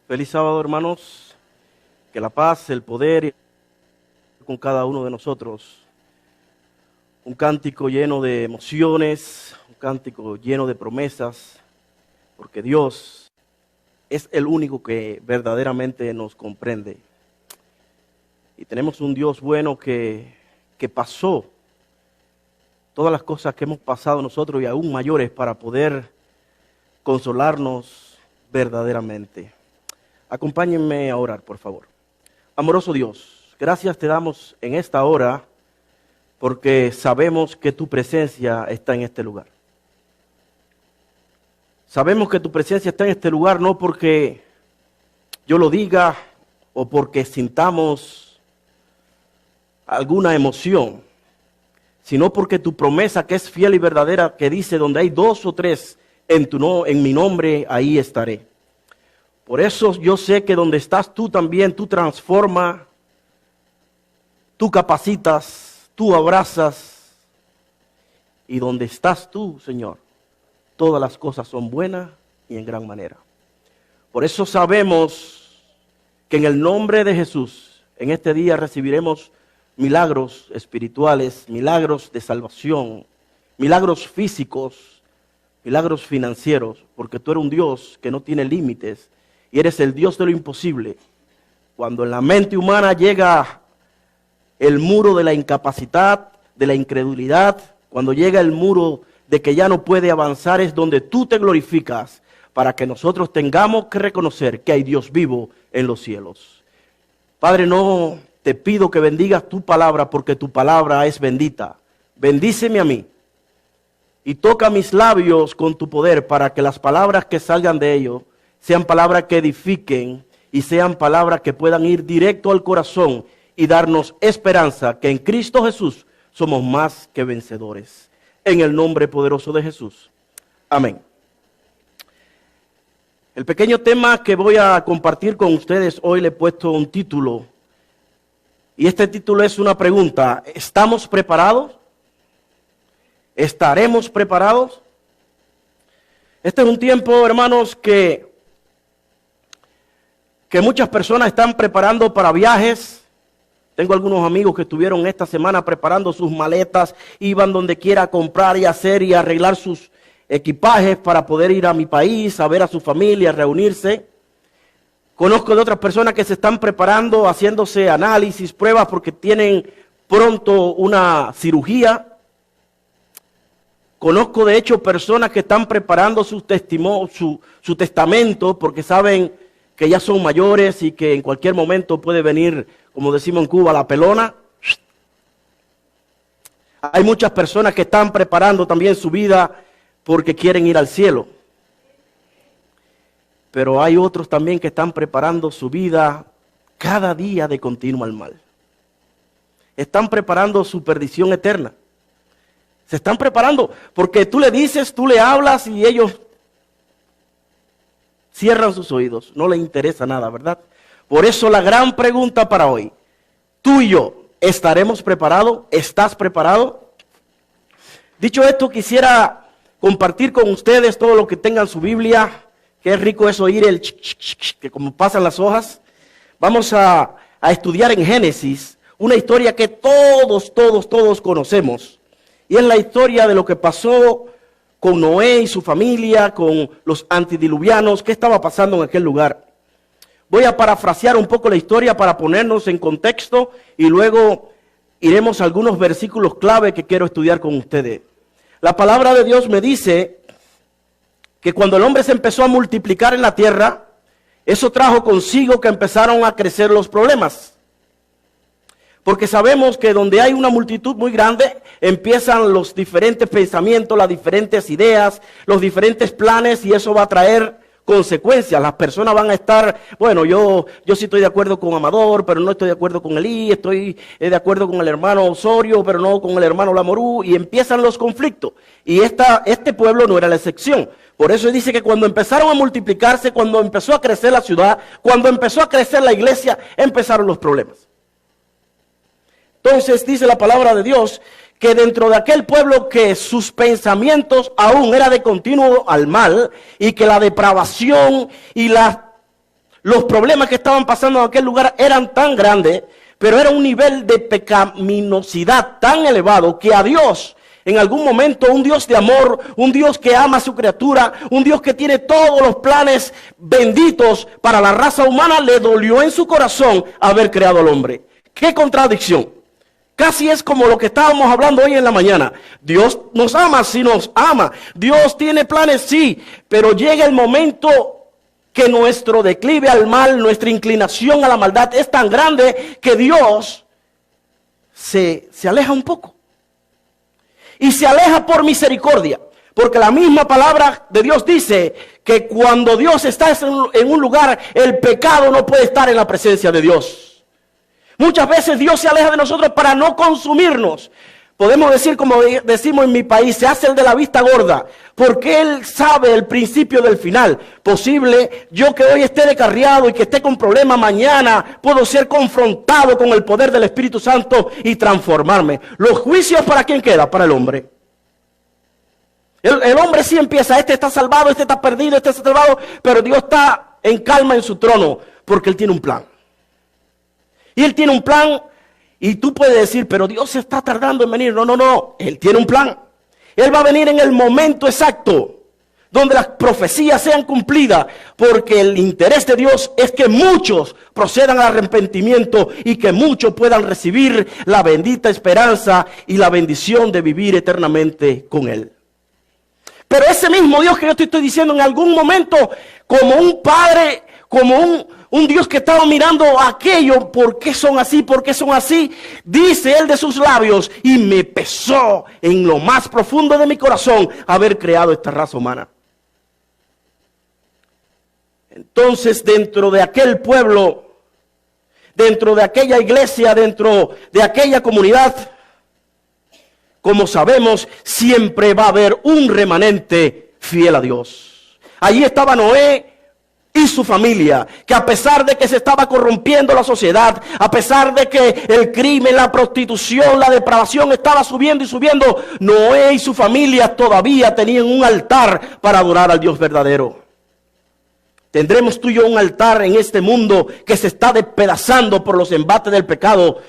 Feliz sábado, hermanos. Que la paz, el poder con cada uno de nosotros. Un cántico lleno de emociones, un cántico lleno de promesas, porque Dios es el único que verdaderamente nos comprende. Y tenemos un Dios bueno que pasó todas las cosas que hemos pasado nosotros y aún mayores para poder consolarnos verdaderamente. Acompáñenme a orar, por favor. Amoroso Dios, gracias te damos en esta hora porque sabemos que tu presencia está en este lugar. Sabemos que tu presencia está en este lugar no porque yo lo diga o porque sintamos alguna emoción, sino porque tu promesa que es fiel y verdadera, que dice donde hay 2 o 3 en mi nombre, ahí estaré. Por eso yo sé que donde estás tú también, tú transformas, tú capacitas, tú abrazas. Y donde estás tú, Señor, todas las cosas son buenas y en gran manera. Por eso sabemos que en el nombre de Jesús, en este día recibiremos milagros espirituales, milagros de salvación, milagros físicos, milagros financieros, porque tú eres un Dios que no tiene límites. Y eres el Dios de lo imposible. Cuando en la mente humana llega el muro de la incapacidad, de la incredulidad, cuando llega el muro de que ya no puede avanzar, es donde tú te glorificas para que nosotros tengamos que reconocer que hay Dios vivo en los cielos. Padre, no te pido que bendigas tu palabra porque tu palabra es bendita. Bendíceme a mí y toca mis labios con tu poder para que las palabras que salgan de ellos sean palabras que edifiquen y sean palabras que puedan ir directo al corazón y darnos esperanza que en Cristo Jesús somos más que vencedores. En el nombre poderoso de Jesús. Amén. El pequeño tema que voy a compartir con ustedes hoy le he puesto un título. Y este título es una pregunta. ¿Estamos preparados? ¿Estaremos preparados? Este es un tiempo, hermanos, que muchas personas están preparando para viajes. Tengo algunos amigos que estuvieron esta semana preparando sus maletas, iban donde quiera a comprar y hacer y arreglar sus equipajes para poder ir a mi país, a ver a su familia, a reunirse. Conozco de otras personas que se están preparando, haciéndose análisis, pruebas porque tienen pronto una cirugía. Conozco de hecho personas que están preparando su testamento porque saben que ya son mayores y que en cualquier momento puede venir, como decimos en Cuba, la pelona. Hay muchas personas que están preparando también su vida porque quieren ir al cielo. Pero hay otros también que están preparando su vida cada día de continuo al mal. Están preparando su perdición eterna. Se están preparando porque tú le dices, tú le hablas y ellos cierran sus oídos, no les interesa nada, ¿verdad? Por eso la gran pregunta para hoy, tú y yo, ¿estaremos preparados? ¿Estás preparado? Dicho esto, quisiera compartir con ustedes todo lo que tengan su Biblia, que es rico es oír el que como pasan las hojas. Vamos a estudiar en Génesis una historia que todos conocemos, y es la historia de lo que pasó con Noé y su familia, con los antediluvianos, qué estaba pasando en aquel lugar. Voy a parafrasear un poco la historia para ponernos en contexto y luego iremos a algunos versículos clave que quiero estudiar con ustedes. La palabra de Dios me dice que cuando el hombre se empezó a multiplicar en la tierra, eso trajo consigo que empezaron a crecer los problemas. Porque sabemos que donde hay una multitud muy grande, empiezan los diferentes pensamientos, las diferentes ideas, los diferentes planes, y eso va a traer consecuencias. Las personas van a estar, bueno, yo sí estoy de acuerdo con Amador, pero no estoy de acuerdo con Elí, estoy de acuerdo con el hermano Osorio, pero no con el hermano Lamorú, y empiezan los conflictos. Y este pueblo no era la excepción. Por eso dice que cuando empezaron a multiplicarse, cuando empezó a crecer la ciudad, cuando empezó a crecer la iglesia, empezaron los problemas. Entonces dice la palabra de Dios que dentro de aquel pueblo que sus pensamientos aún era de continuo al mal y que la depravación y los problemas que estaban pasando en aquel lugar eran tan grandes, pero era un nivel de pecaminosidad tan elevado que a Dios, en algún momento, un Dios de amor, un Dios que ama a su criatura, un Dios que tiene todos los planes benditos para la raza humana, le dolió en su corazón haber creado al hombre. ¡Qué contradicción! Casi es como lo que estábamos hablando hoy en la mañana. Dios nos ama, sí nos ama. Dios tiene planes, sí, pero llega el momento que nuestro declive al mal, nuestra inclinación a la maldad es tan grande que Dios se aleja un poco. Y se aleja por misericordia, porque la misma palabra de Dios dice que cuando Dios está en un lugar, el pecado no puede estar en la presencia de Dios. Muchas veces Dios se aleja de nosotros para no consumirnos. Podemos decir, como decimos en mi país, se hace el de la vista gorda, porque Él sabe el principio del final. Posible, yo que hoy esté descarriado y que esté con problemas, mañana puedo ser confrontado con el poder del Espíritu Santo y transformarme. Los juicios, ¿para quién queda? Para el hombre. El hombre sí empieza, este está salvado, este está perdido, este está salvado, pero Dios está en calma en su trono, porque Él tiene un plan. Y Él tiene un plan. Y tú puedes decir, pero Dios se está tardando en venir. No, Él tiene un plan. Él va a venir en el momento exacto, donde las profecías sean cumplidas, porque el interés de Dios es que muchos procedan al arrepentimiento y que muchos puedan recibir la bendita esperanza y la bendición de vivir eternamente con Él. Pero ese mismo Dios que yo te estoy diciendo, en algún momento, como un padre, como un Dios que estaba mirando aquello, ¿por qué son así? ¿Por qué son así? Dice Él de sus labios, y me pesó en lo más profundo de mi corazón haber creado esta raza humana. Entonces, dentro de aquel pueblo, dentro de aquella iglesia, dentro de aquella comunidad, como sabemos, siempre va a haber un remanente fiel a Dios. Allí estaba Noé y su familia, que a pesar de que se estaba corrompiendo la sociedad, a pesar de que el crimen, la prostitución, la depravación estaba subiendo y subiendo, Noé y su familia todavía tenían un altar para adorar al Dios verdadero. Tendremos tú y yo un altar en este mundo que se está despedazando por los embates del pecado.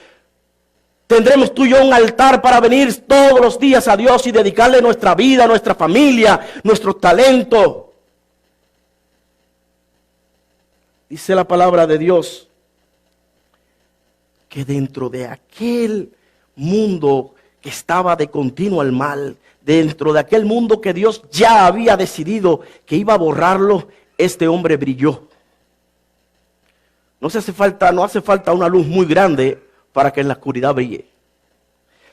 Tendremos tú y yo un altar para venir todos los días a Dios y dedicarle nuestra vida, nuestra familia, nuestro talento. Dice la palabra de Dios que dentro de aquel mundo que estaba de continuo al mal, dentro de aquel mundo que Dios ya había decidido que iba a borrarlo, este hombre brilló. No hace falta una luz muy grande para que en la oscuridad brille.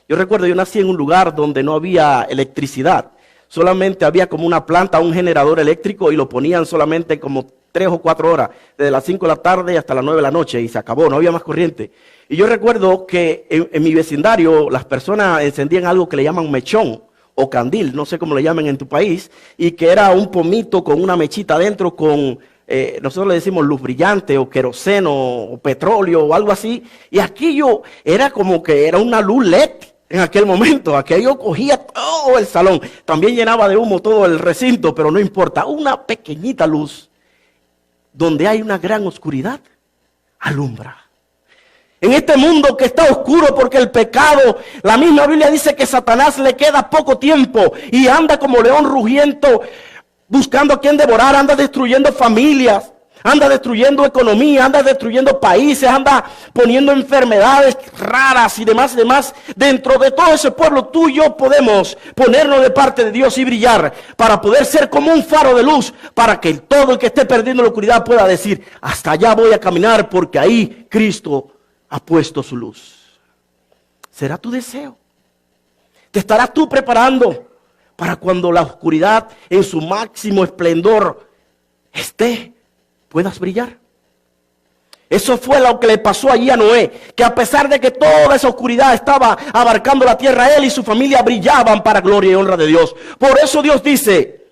Yo recuerdo, yo nací en un lugar donde no había electricidad. Solamente había como una planta, un generador eléctrico, y lo ponían solamente como 3 o 4 horas, desde las 5 de la tarde hasta las 9 de la noche, y se acabó, no había más corriente. Y yo recuerdo que en mi vecindario las personas encendían algo que le llaman mechón o candil, no sé cómo le llaman en tu país, y que era un pomito con una mechita adentro con, nosotros le decimos luz brillante o queroseno o petróleo o algo así, y aquello era como que era una luz LED. En aquel momento, aquello cogía todo el salón, también llenaba de humo todo el recinto, pero no importa, una pequeñita luz, donde hay una gran oscuridad, alumbra. En este mundo que está oscuro porque el pecado, la misma Biblia dice que Satanás le queda poco tiempo y anda como león rugiento, buscando a quien devorar, anda destruyendo familias, anda destruyendo economía, anda destruyendo países, anda poniendo enfermedades raras y demás, Dentro de todo ese pueblo, tú y yo podemos ponernos de parte de Dios y brillar para poder ser como un faro de luz, para que todo el que esté perdiendo la oscuridad pueda decir, hasta allá voy a caminar porque ahí Cristo ha puesto su luz. ¿Será tu deseo? ¿Te estarás tú preparando para cuando la oscuridad en su máximo esplendor esté, puedas brillar? Eso fue lo que le pasó allí a Noé, que a pesar de que toda esa oscuridad estaba abarcando la tierra, él y su familia brillaban para gloria y honra de Dios. Por eso Dios dice,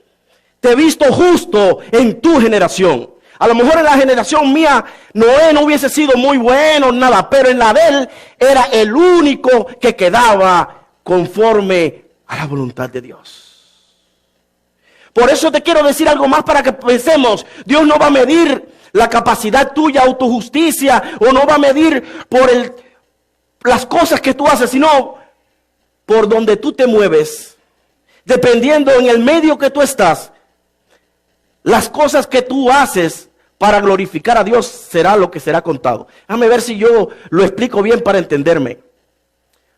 te he visto justo en tu generación. A lo mejor en la generación mía, Noé no hubiese sido muy bueno, nada, pero en la de él era el único que quedaba conforme a la voluntad de Dios. Por eso te quiero decir algo más para que pensemos. Dios no va a medir la capacidad tuya, autojusticia, o no va a medir por las cosas que tú haces, sino por donde tú te mueves. Dependiendo en el medio que tú estás, las cosas que tú haces para glorificar a Dios será lo que será contado. Déjame ver si yo lo explico bien para entenderme.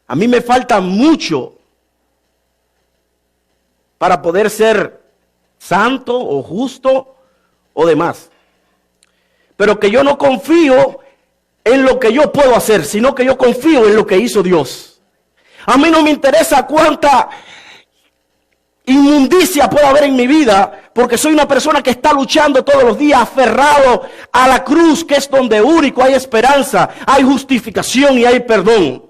A mí me falta mucho para poder ser santo o justo o demás. Pero que yo no confío en lo que yo puedo hacer, sino que yo confío en lo que hizo Dios. A mí no me interesa cuánta inmundicia puede haber en mi vida, porque soy una persona que está luchando todos los días, aferrado a la cruz, que es donde único hay esperanza, hay justificación y hay perdón.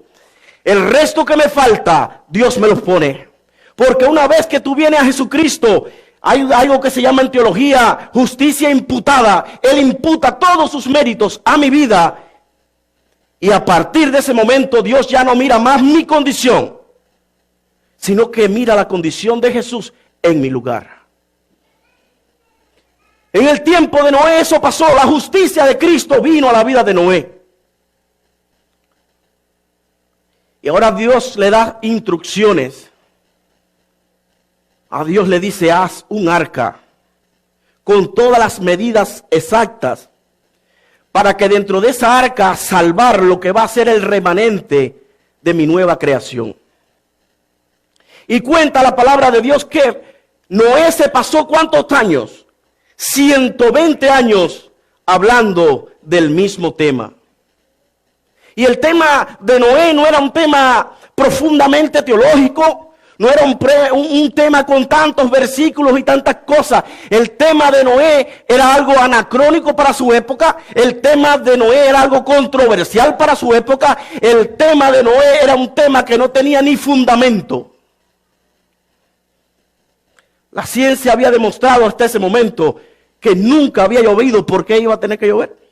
El resto que me falta, Dios me los pone. Porque una vez que tú vienes a Jesucristo, hay algo que se llama en teología justicia imputada. Él imputa todos sus méritos a mi vida. Y a partir de ese momento Dios ya no mira más mi condición, sino que mira la condición de Jesús en mi lugar. En el tiempo de Noé eso pasó. La justicia de Cristo vino a la vida de Noé. Y ahora Dios le da instrucciones. A Dios le dice: haz un arca con todas las medidas exactas, para que dentro de esa arca salvar lo que va a ser el remanente de mi nueva creación. Y cuenta la palabra de Dios que Noé se pasó ¿cuántos años? 120 años hablando del mismo tema. Y el tema de Noé no era un tema profundamente teológico, no era un tema con tantos versículos y tantas cosas. El tema de Noé era algo anacrónico para su época. El tema de Noé era algo controversial para su época. El tema de Noé era un tema que no tenía ni fundamento. La ciencia había demostrado hasta ese momento que nunca había llovido. ¿Por qué iba a tener que llover?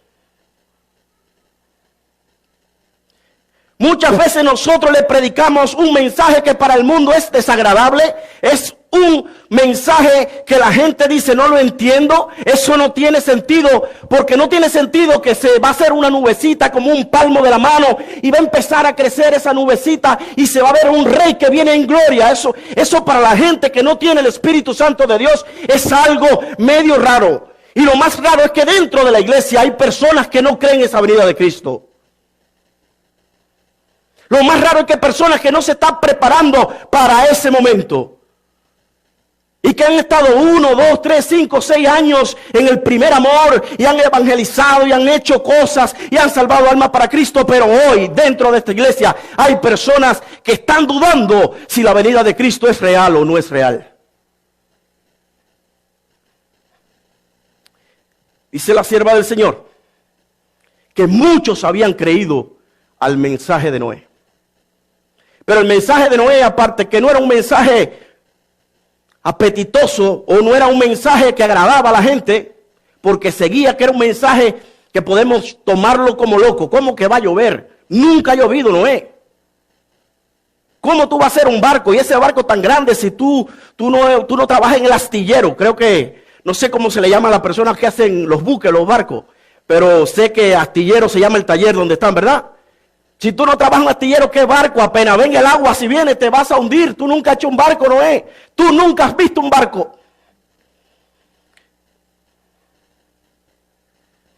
Muchas veces nosotros le predicamos un mensaje que para el mundo es desagradable, es un mensaje que la gente dice: no lo entiendo, eso no tiene sentido, porque no tiene sentido que se va a hacer una nubecita como un palmo de la mano y va a empezar a crecer esa nubecita y se va a ver un rey que viene en gloria. Eso para la gente que no tiene el Espíritu Santo de Dios es algo medio raro. Y lo más raro es que dentro de la iglesia hay personas que no creen esa venida de Cristo. Lo más raro es que personas que no se están preparando para ese momento y que han estado 1, 2, 3, 5, 6 años en el primer amor y han evangelizado y han hecho cosas y han salvado almas para Cristo, pero hoy dentro de esta iglesia hay personas que están dudando si la venida de Cristo es real o no es real. Dice la sierva del Señor que muchos habían creído al mensaje de Noé. Pero el mensaje de Noé, aparte que no era un mensaje apetitoso o no era un mensaje que agradaba a la gente, porque seguía que era un mensaje que podemos tomarlo como loco. ¿Cómo que va a llover? Nunca ha llovido, Noé. ¿Cómo tú vas a hacer un barco? Y ese barco tan grande, si tú no trabajas en el astillero. Creo que, no sé cómo se le llama a las personas que hacen los buques, los barcos, pero sé que astillero se llama el taller donde están, ¿verdad? Si tú no trabajas en un astillero, ¿qué barco? Apenas venga el agua, si viene te vas a hundir. Tú nunca has hecho un barco, Noé. Tú nunca has visto un barco.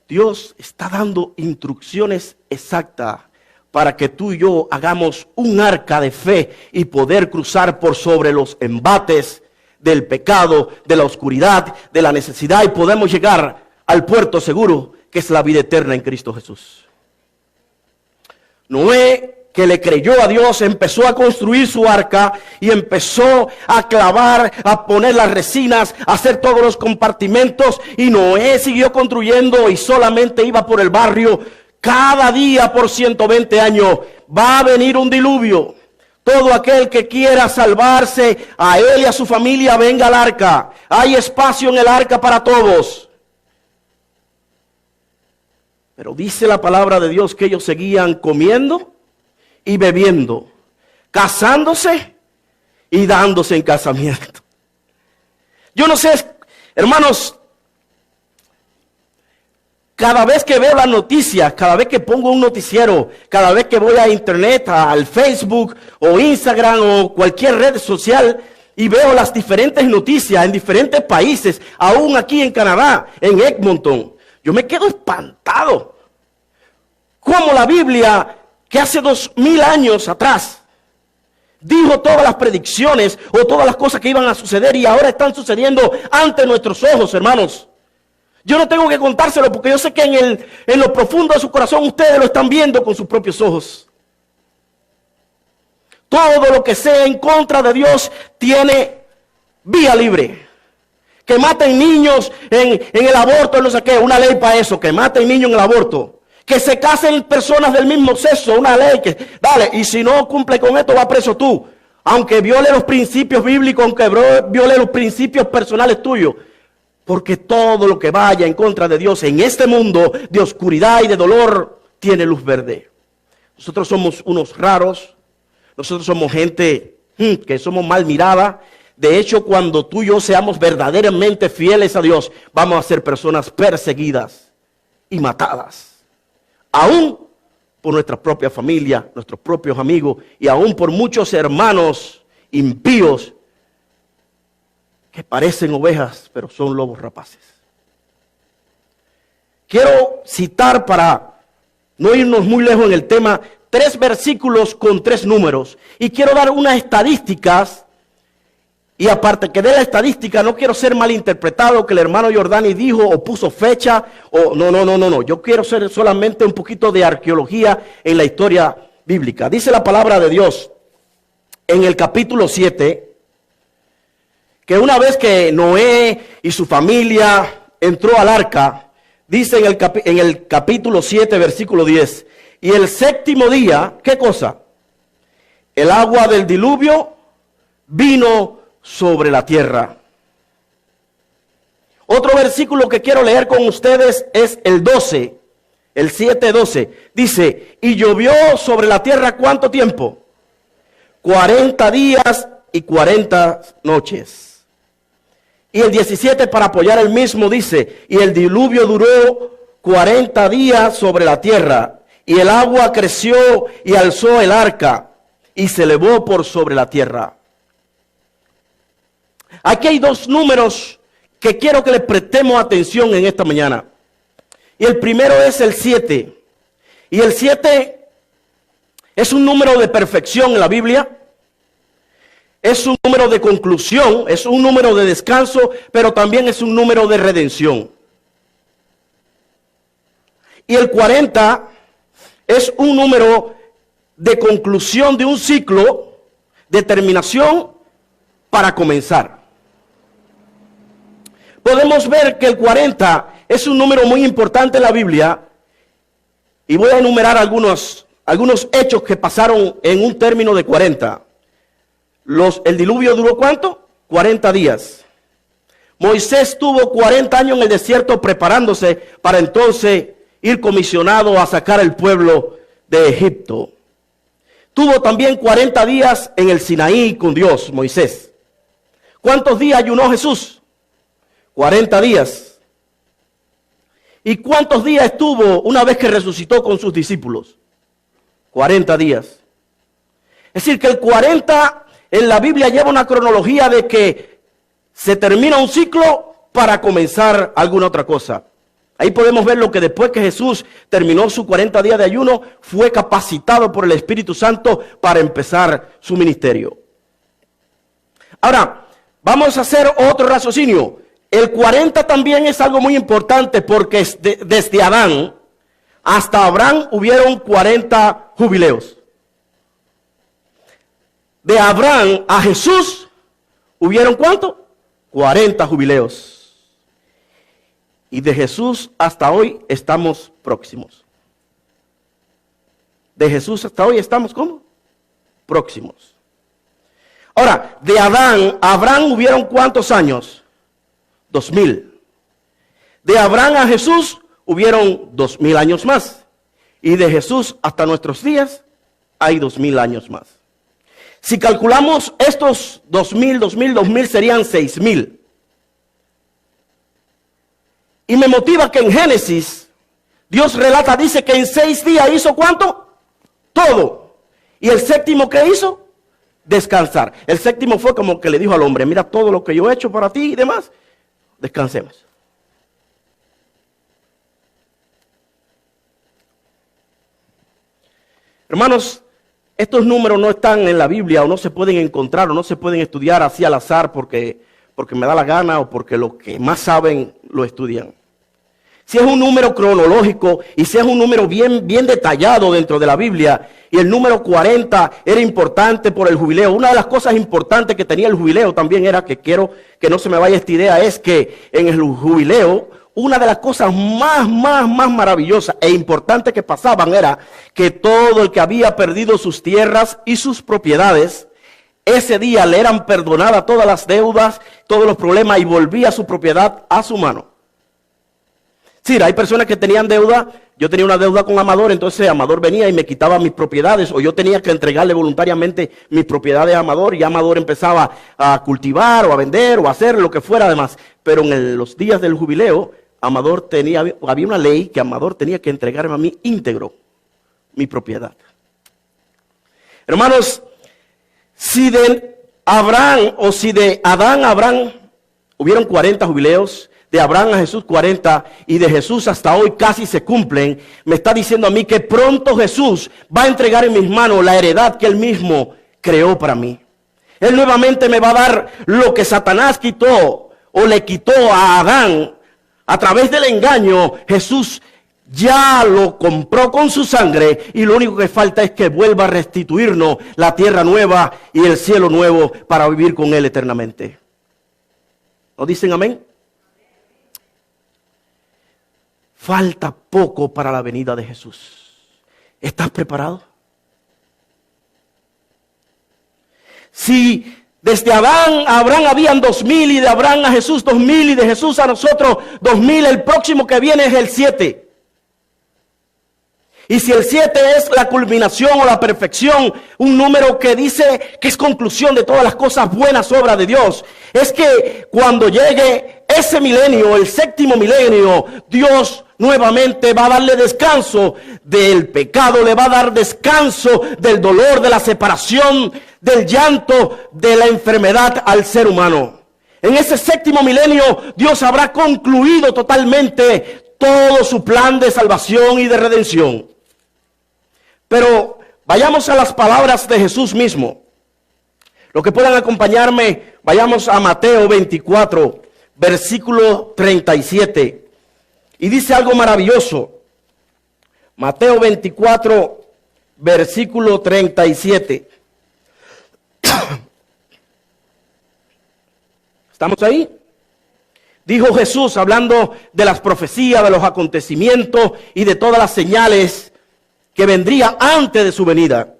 Dios está dando instrucciones exactas para que tú y yo hagamos un arca de fe y poder cruzar por sobre los embates del pecado, de la oscuridad, de la necesidad, y podemos llegar al puerto seguro que es la vida eterna en Cristo Jesús. Noé, que le creyó a Dios, empezó a construir su arca y empezó a clavar, a poner las resinas, a hacer todos los compartimentos, y Noé siguió construyendo y solamente iba por el barrio. Cada día por 120 años va a venir un diluvio. Todo aquel que quiera salvarse, a él y a su familia, venga al arca. Hay espacio en el arca para todos. Pero dice la palabra de Dios que ellos seguían comiendo y bebiendo, casándose y dándose en casamiento. Yo no sé, hermanos, cada vez que veo las noticias, cada vez que pongo un noticiero, cada vez que voy a internet, al Facebook o Instagram o cualquier red social y veo las diferentes noticias en diferentes países, aún aquí en Canadá, en Edmonton, yo me quedo espantado. Como la Biblia, que hace 2000 años atrás, dijo todas las predicciones o todas las cosas que iban a suceder y ahora están sucediendo ante nuestros ojos, hermanos. Yo no tengo que contárselo porque yo sé que en lo profundo de su corazón ustedes lo están viendo con sus propios ojos. Todo lo que sea en contra de Dios tiene vía libre. Que maten niños en el aborto, no sé qué, una ley para eso, que maten niños en el aborto. Que se casen personas del mismo sexo, una ley que, dale, y si no cumple con esto, va preso tú. Aunque viole los principios bíblicos, aunque viole los principios personales tuyos. Porque todo lo que vaya en contra de Dios en este mundo de oscuridad y de dolor, tiene luz verde. Nosotros somos unos raros, nosotros somos gente que somos mal mirada. De hecho, cuando tú y yo seamos verdaderamente fieles a Dios, vamos a ser personas perseguidas y matadas. Aún por nuestra propia familia, nuestros propios amigos y aún por muchos hermanos impíos que parecen ovejas, pero son lobos rapaces. Quiero citar, para no irnos muy lejos en el tema, 3 versículos con 3 números. Y quiero dar unas estadísticas. Y aparte que de la estadística, no quiero ser malinterpretado que el hermano Jordani dijo o puso fecha. No. Yo quiero hacer solamente un poquito de arqueología en la historia bíblica. Dice la palabra de Dios en el capítulo 7, que una vez que Noé y su familia entró al arca, dice en el capítulo 7, versículo 10, y el 7º día, ¿qué cosa? El agua del diluvio vino sobre la tierra. Otro versículo que quiero leer con ustedes es el 12, el 7:12. Dice, y llovió sobre la tierra ¿cuánto tiempo? 40 días y 40 noches. Y el 17, para apoyar el mismo, dice, y el diluvio duró 40 días sobre la tierra, y el agua creció y alzó el arca, y se elevó por sobre la tierra. Aquí hay 2 números que quiero que le prestemos atención en esta mañana. Y el primero es el 7. Y el 7 es un número de perfección en la Biblia. Es un número de conclusión, es un número de descanso, pero también es un número de redención. Y el 40 es un número de conclusión de un ciclo, de terminación para comenzar. Podemos ver que el 40 es un número muy importante en la Biblia y voy a enumerar algunos hechos que pasaron en un término de 40. El diluvio duró ¿cuánto? 40 días. Moisés tuvo 40 años en el desierto preparándose para entonces ir comisionado a sacar al pueblo de Egipto. Tuvo también 40 días en el Sinaí con Dios, Moisés. ¿Cuántos días ayunó Jesús? 40 días. ¿Y cuántos días estuvo una vez que resucitó con sus discípulos? 40 días. Es decir, que el 40 en la Biblia lleva una cronología de que se termina un ciclo para comenzar alguna otra cosa. Ahí podemos ver lo que después que Jesús terminó sus 40 días de ayuno, fue capacitado por el Espíritu Santo para empezar su ministerio. Ahora, vamos a hacer otro raciocinio. El 40 también es algo muy importante porque desde Adán hasta Abraham hubieron 40 jubileos. De Abraham a Jesús hubieron ¿cuánto? 40 jubileos. Y de Jesús hasta hoy estamos próximos. De Jesús hasta hoy estamos ¿cómo? Próximos. Ahora, de Adán a Abraham hubieron ¿cuántos años? 2000. De Abraham a Jesús hubieron 2000 años más. Y de Jesús hasta nuestros días hay 2000 años más. Si calculamos estos 2000 serían 6000. Y me motiva que en Génesis, Dios relata, dice que en 6 días hizo ¿cuánto? Todo. ¿Y el séptimo qué hizo? Descansar. El séptimo fue como que le dijo al hombre, mira todo lo que yo he hecho para ti y demás, descansemos. Hermanos, estos números no están en la Biblia o no se pueden encontrar o no se pueden estudiar así al azar porque me da la gana o porque los que más saben lo estudian. Si es un número cronológico y si es un número bien detallado dentro de la Biblia, y el número 40 era importante por el jubileo. Una de las cosas importantes que tenía el jubileo también era, que quiero que no se me vaya esta idea, es que en el jubileo, una de las cosas más maravillosas e importantes que pasaban era que todo el que había perdido sus tierras y sus propiedades, ese día le eran perdonadas todas las deudas, todos los problemas, y volvía su propiedad a su mano. Sí, hay personas que tenían deuda. Yo tenía una deuda con Amador, entonces Amador venía y me quitaba mis propiedades, o yo tenía que entregarle voluntariamente mis propiedades a Amador, y Amador empezaba a cultivar o a vender o a hacer lo que fuera además. Pero en los días del jubileo, había una ley que Amador tenía que entregarme a mí íntegro mi propiedad. Hermanos, si de Abraham o si de Adán a Abraham hubieron 40 jubileos, de Abraham a Jesús 40, y de Jesús hasta hoy casi se cumplen, me está diciendo a mí que pronto Jesús va a entregar en mis manos la heredad que Él mismo creó para mí. Él nuevamente me va a dar lo que Satanás quitó o le quitó a Adán a través del engaño. Jesús ya lo compró con su sangre, y lo único que falta es que vuelva a restituirnos la tierra nueva y el cielo nuevo para vivir con Él eternamente. ¿No dicen amén? Falta poco para la venida de Jesús. ¿Estás preparado? Si desde Adán a Abraham habían 2000, y de Abraham a Jesús 2000, y de Jesús a nosotros 2000, el próximo que viene es el 7. Y si el 7 es la culminación o la perfección, un número que dice que es conclusión de todas las cosas buenas obras de Dios, es que cuando llegue ese milenio, el séptimo milenio, Dios nuevamente va a darle descanso del pecado, le va a dar descanso del dolor, de la separación, del llanto, de la enfermedad al ser humano. En ese séptimo milenio, Dios habrá concluido totalmente todo su plan de salvación y de redención. Pero vayamos a las palabras de Jesús mismo. Los que puedan acompañarme, vayamos a Mateo 24, versículo 37. Y dice algo maravilloso. Mateo 24, versículo 37. ¿Estamos ahí? Dijo Jesús, hablando de las profecías, de los acontecimientos y de todas las señales que vendría antes de su venida.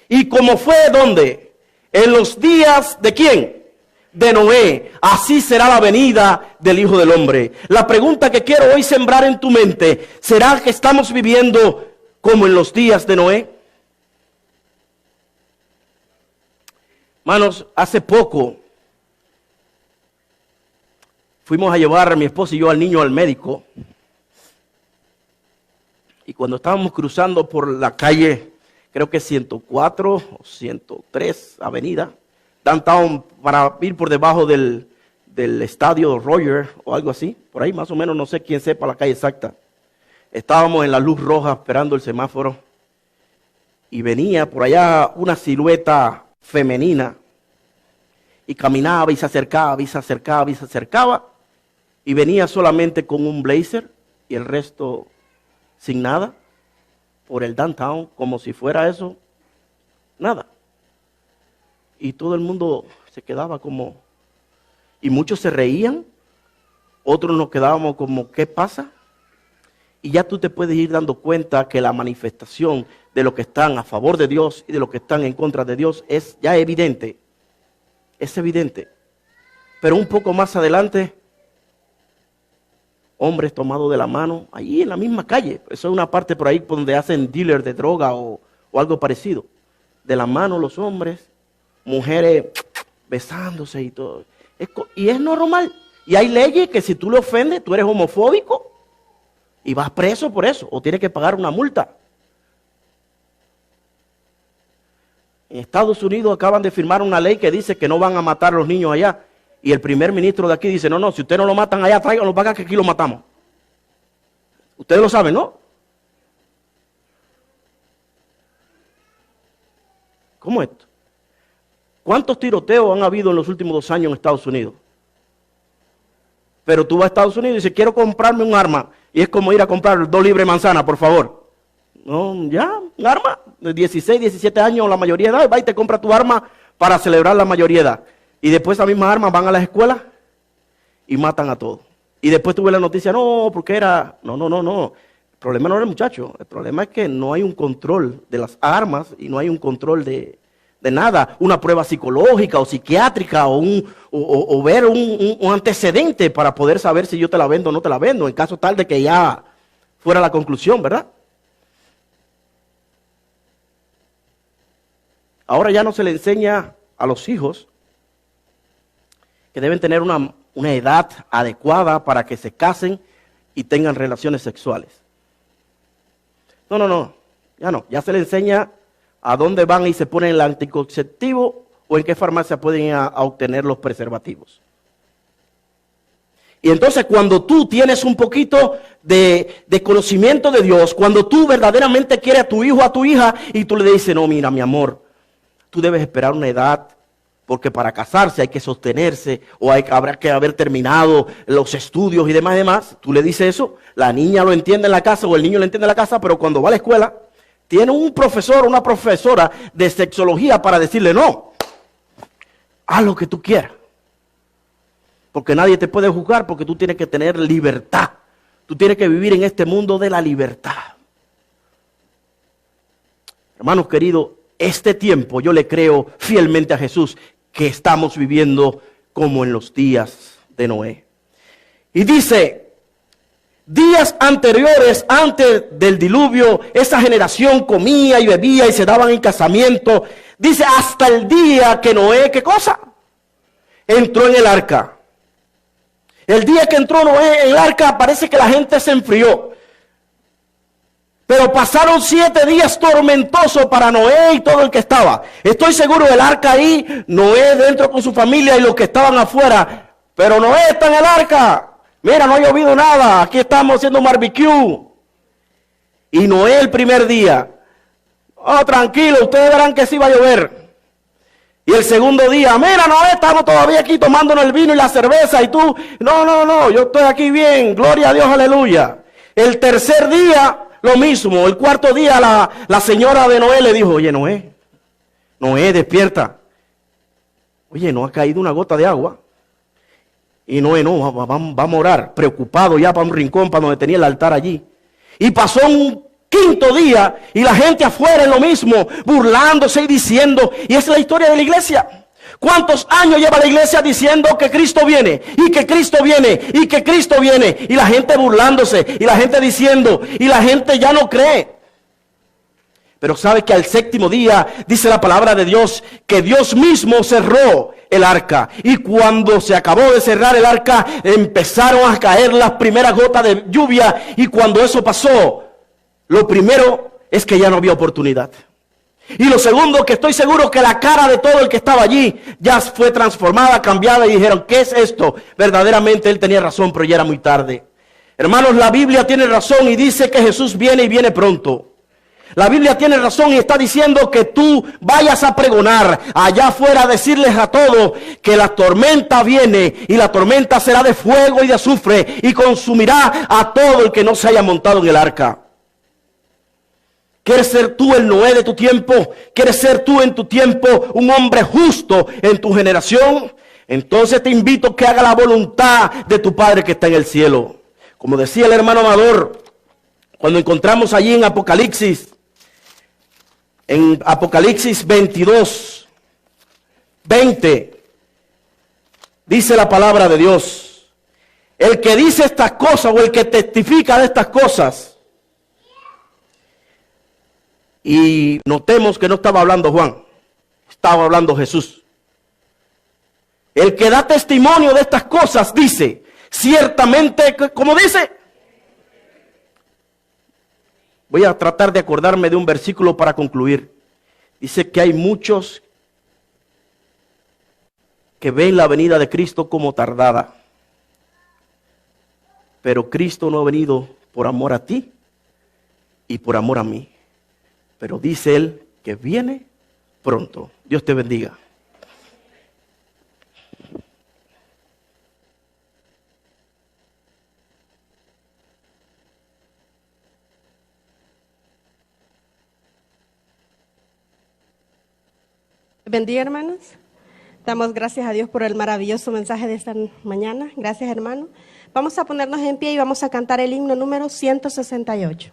Y como fue, ¿dónde? En los días ¿de quién? De Noé. Así será la venida del Hijo del Hombre. La pregunta que quiero hoy sembrar en tu mente: ¿será que estamos viviendo como en los días de Noé? Hermanos, hace poco fuimos a llevar a mi esposa y yo al niño al médico. Y cuando estábamos cruzando por la calle, creo que 104 o 103 avenida, downtown, para ir por debajo del estadio Roger o algo así, por ahí más o menos, no sé quién sepa la calle exacta. Estábamos en la luz roja esperando el semáforo, y venía por allá una silueta femenina, y caminaba y se acercaba, y se acercaba, y se acercaba, y venía solamente con un blazer y el resto sin nada, por el downtown, como si fuera eso, nada. Y todo el mundo se quedaba como, y muchos se reían, otros nos quedábamos como, ¿qué pasa? Y ya tú te puedes ir dando cuenta que la manifestación de los que están a favor de Dios y de los que están en contra de Dios es ya evidente. Es evidente. Pero un poco más adelante, hombres tomados de la mano, ahí en la misma calle. Eso es una parte por ahí donde hacen dealer de droga o algo parecido. De la mano los hombres, mujeres besándose y todo. Y es normal. Y hay leyes que si tú le ofendes, tú eres homofóbico. y vas preso por eso, o tienes que pagar una multa. En Estados Unidos acaban de firmar una ley que dice que no van a matar a los niños allá. Y el primer ministro de aquí dice, no, si ustedes no lo matan allá, tráiganlo para acá que aquí lo matamos. Ustedes lo saben, ¿no? ¿Cómo es esto? ¿Cuántos tiroteos han habido en los últimos 2 años en Estados Unidos? Pero tú vas a Estados Unidos y dices, quiero comprarme un arma. Y es como ir a comprar 2 libras de manzana, por favor. No, ya, un arma de 16, 17 años, la mayoría de edad, va y te compra tu arma para celebrar la mayoría de edad. Y después esas mismas armas van a las escuelas y matan a todos. Y después tuve la noticia, no, porque era... No. El problema no era el muchacho. El problema es que no hay un control de las armas y no hay un control de nada. Una prueba psicológica o psiquiátrica o ver un antecedente para poder saber si yo te la vendo o no te la vendo. En caso tal de que ya fuera la conclusión, ¿verdad? Ahora ya no se le enseña a los hijos que deben tener una edad adecuada para que se casen y tengan relaciones sexuales. No, ya no. Ya se le enseña a dónde van y se ponen el anticonceptivo o en qué farmacia pueden ir a obtener los preservativos. Y entonces cuando tú tienes un poquito de conocimiento de Dios, cuando tú verdaderamente quieres a tu hijo o a tu hija y tú le dices, no, mira, mi amor, tú debes esperar una edad, porque para casarse hay que sostenerse o habrá que haber terminado los estudios y demás. Tú le dices eso, la niña lo entiende en la casa o el niño lo entiende en la casa, pero cuando va a la escuela, tiene un profesor o una profesora de sexología para decirle, no, haz lo que tú quieras. Porque nadie te puede juzgar, porque tú tienes que tener libertad. Tú tienes que vivir en este mundo de la libertad. Hermanos queridos, este tiempo yo le creo fielmente a Jesús que estamos viviendo como en los días de Noé. Y dice, días anteriores, antes del diluvio, esa generación comía y bebía y se daban en casamiento. Dice, hasta el día que Noé, ¿qué cosa? Entró en el arca. El día que entró Noé en el arca parece que la gente se enfrió. Pero pasaron 7 días tormentosos para Noé y todo el que estaba. Estoy seguro del arca ahí, Noé dentro con su familia y los que estaban afuera. Pero Noé está en el arca. Mira, no ha llovido nada. Aquí estamos haciendo barbecue. Y Noé el primer día. Oh, tranquilo, ustedes verán que sí va a llover. Y el segundo día, mira, Noé, estamos todavía aquí tomándonos el vino y la cerveza. Y tú, no, yo estoy aquí bien. Gloria a Dios, aleluya. El tercer día, lo mismo. El cuarto día la señora de Noé le dijo, oye, Noé, despierta. Oye, no ha caído una gota de agua. Y Noé, no, vamos a orar, preocupado ya para un rincón, para donde tenía el altar allí. Y pasó un quinto día y la gente afuera en lo mismo, burlándose y diciendo, y esa es la historia de la iglesia. ¿Cuántos años lleva la iglesia diciendo que Cristo viene? Y que Cristo viene, y que Cristo viene. Y la gente burlándose, y la gente diciendo, y la gente ya no cree. Pero sabe que al séptimo día, dice la palabra de Dios, que Dios mismo cerró el arca. Y cuando se acabó de cerrar el arca, empezaron a caer las primeras gotas de lluvia. Y cuando eso pasó, lo primero es que ya no había oportunidad. Y lo segundo, que estoy seguro que la cara de todo el que estaba allí ya fue transformada, cambiada, y dijeron, ¿qué es esto? Verdaderamente él tenía razón, pero ya era muy tarde. Hermanos, la Biblia tiene razón y dice que Jesús viene y viene pronto. La Biblia tiene razón y está diciendo que tú vayas a pregonar allá afuera, a decirles a todos que la tormenta viene y la tormenta será de fuego y de azufre y consumirá a todo el que no se haya montado en el arca. ¿Quieres ser tú el Noé de tu tiempo? ¿Quieres ser tú en tu tiempo un hombre justo en tu generación? Entonces te invito a que haga la voluntad de tu Padre que está en el cielo. Como decía el hermano Amador, cuando encontramos allí en Apocalipsis 22, 20, dice la palabra de Dios, el que dice estas cosas o el que testifica de estas cosas. Y notemos que no estaba hablando Juan, estaba hablando Jesús. El que da testimonio de estas cosas dice, ciertamente, ¿cómo dice? Voy a tratar de acordarme de un versículo para concluir. Dice que hay muchos que ven la venida de Cristo como tardada. Pero Cristo no ha venido por amor a ti y por amor a mí. Pero dice Él que viene pronto. Dios te bendiga. Bendiga, hermanos. Damos gracias a Dios por el maravilloso mensaje de esta mañana. Gracias, hermano. Vamos a ponernos en pie y vamos a cantar el himno número 168.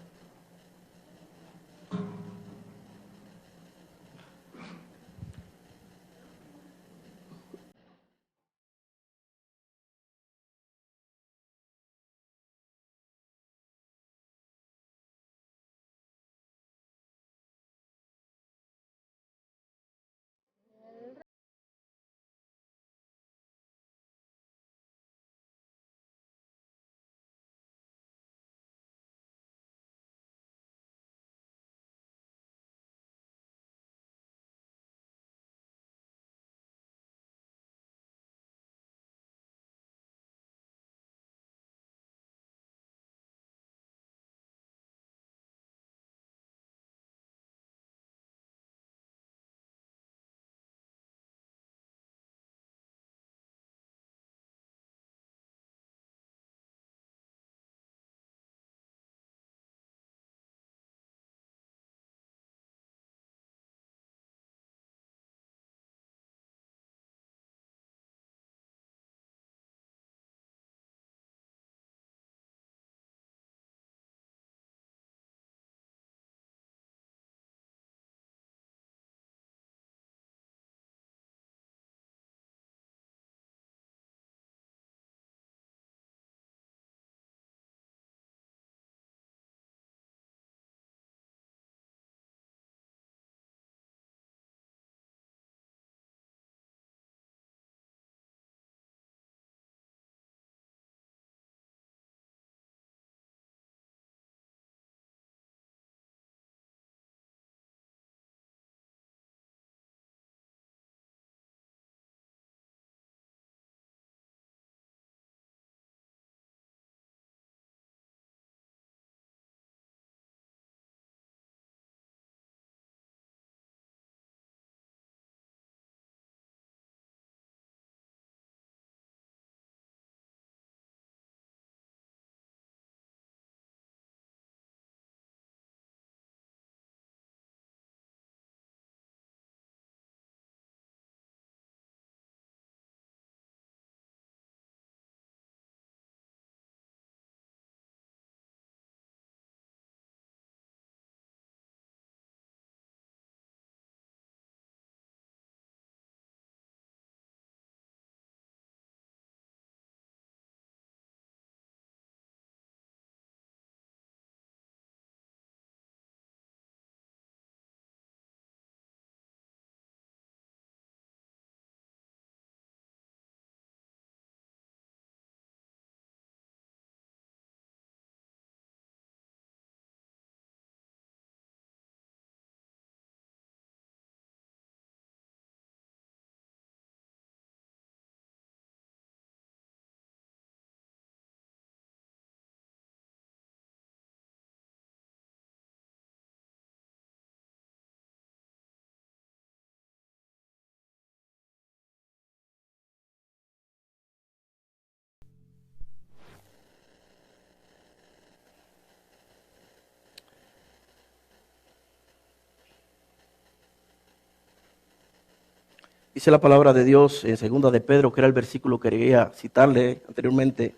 Dice la palabra de Dios en segunda de Pedro, que era el versículo que quería citarle anteriormente.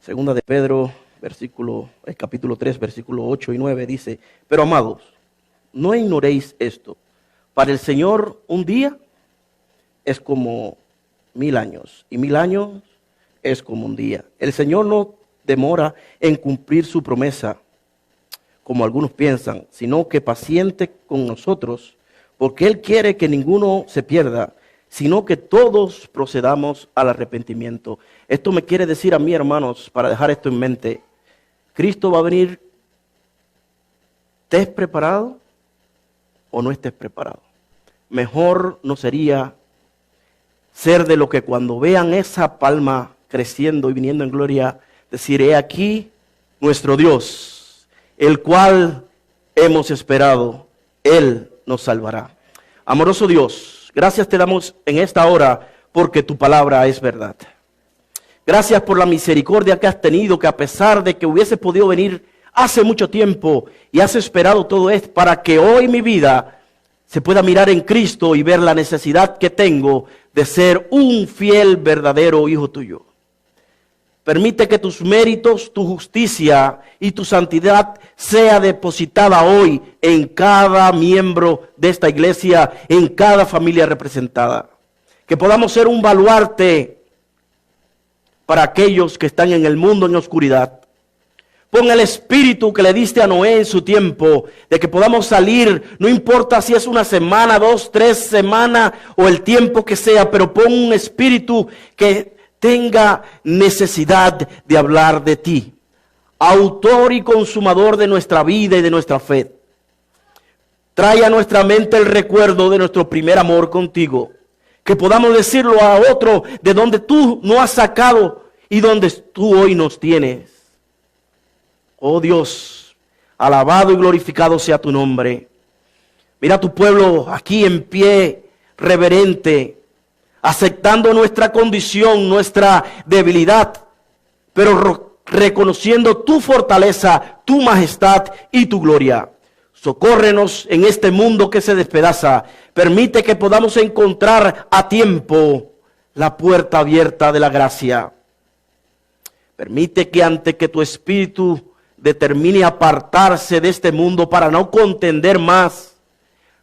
Segunda de Pedro, capítulo 3, versículo 8 y 9 dice: pero amados, no ignoréis esto. Para el Señor un día es como 1000 años, y 1000 años es como un día. El Señor no demora en cumplir su promesa, como algunos piensan, sino que paciente con nosotros, porque Él quiere que ninguno se pierda, sino que todos procedamos al arrepentimiento. Esto me quiere decir a mí, hermanos, para dejar esto en mente: Cristo va a venir ¿Estés preparado o no estés preparado? Mejor no sería ser de lo que cuando vean esa palma creciendo y viniendo en gloria, decir, he aquí nuestro Dios, el cual hemos esperado, Él nos salvará. Amoroso Dios, gracias te damos en esta hora porque tu palabra es verdad. Gracias por la misericordia que has tenido, que a pesar de que hubiese podido venir hace mucho tiempo y has esperado todo esto para que hoy mi vida se pueda mirar en Cristo y ver la necesidad que tengo de ser un fiel, verdadero hijo tuyo. Permite que tus méritos, tu justicia y tu santidad sea depositada hoy en cada miembro de esta iglesia, en cada familia representada. Que podamos ser un baluarte para aquellos que están en el mundo en oscuridad. Pon el espíritu que le diste a Noé en su tiempo, de que podamos salir, no importa si es una semana, 2, 3 semanas o el tiempo que sea, pero pon un espíritu que tenga necesidad de hablar de ti, autor y consumador de nuestra vida y de nuestra fe. Trae a nuestra mente el recuerdo de nuestro primer amor contigo, que podamos decirlo a otro de donde tú nos has sacado y donde tú hoy nos tienes. Oh Dios, alabado y glorificado sea tu nombre. Mira a tu pueblo aquí en pie, reverente, aceptando nuestra condición, nuestra debilidad, pero reconociendo tu fortaleza, tu majestad y tu gloria. Socórrenos en este mundo que se despedaza. Permite que podamos encontrar a tiempo la puerta abierta de la gracia. Permite que antes que tu espíritu determine apartarse de este mundo para no contender más,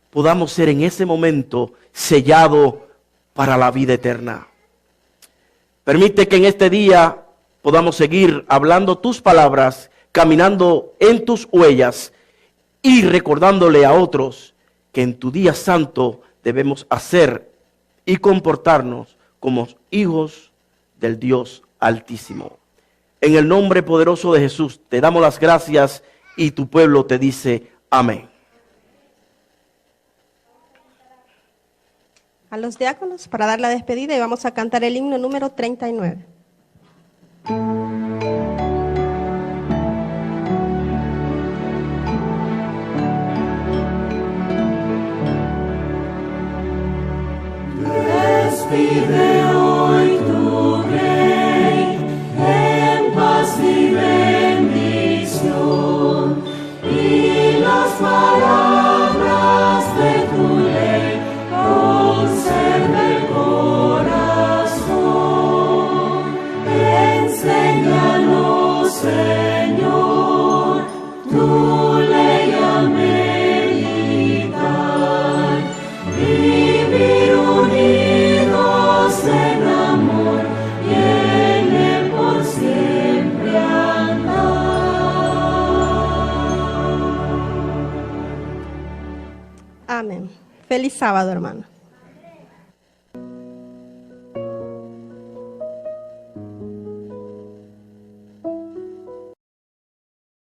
podamos ser en ese momento sellados para la vida eterna. Permite que en este día podamos seguir hablando tus palabras, caminando en tus huellas y recordándole a otros que en tu día santo debemos hacer y comportarnos como hijos del Dios Altísimo. En el nombre poderoso de Jesús te damos las gracias y tu pueblo te dice amén. A los diáconos para dar la despedida y vamos a cantar el himno número 39. Despide hoy tu rey, en paz y bendición, y las palabras de tu ley conserve el corazón. Enséñanos, Señor, tu ley a meditar, vivir unidos en amor y en él por siempre andar. Amén. Feliz sábado, hermano.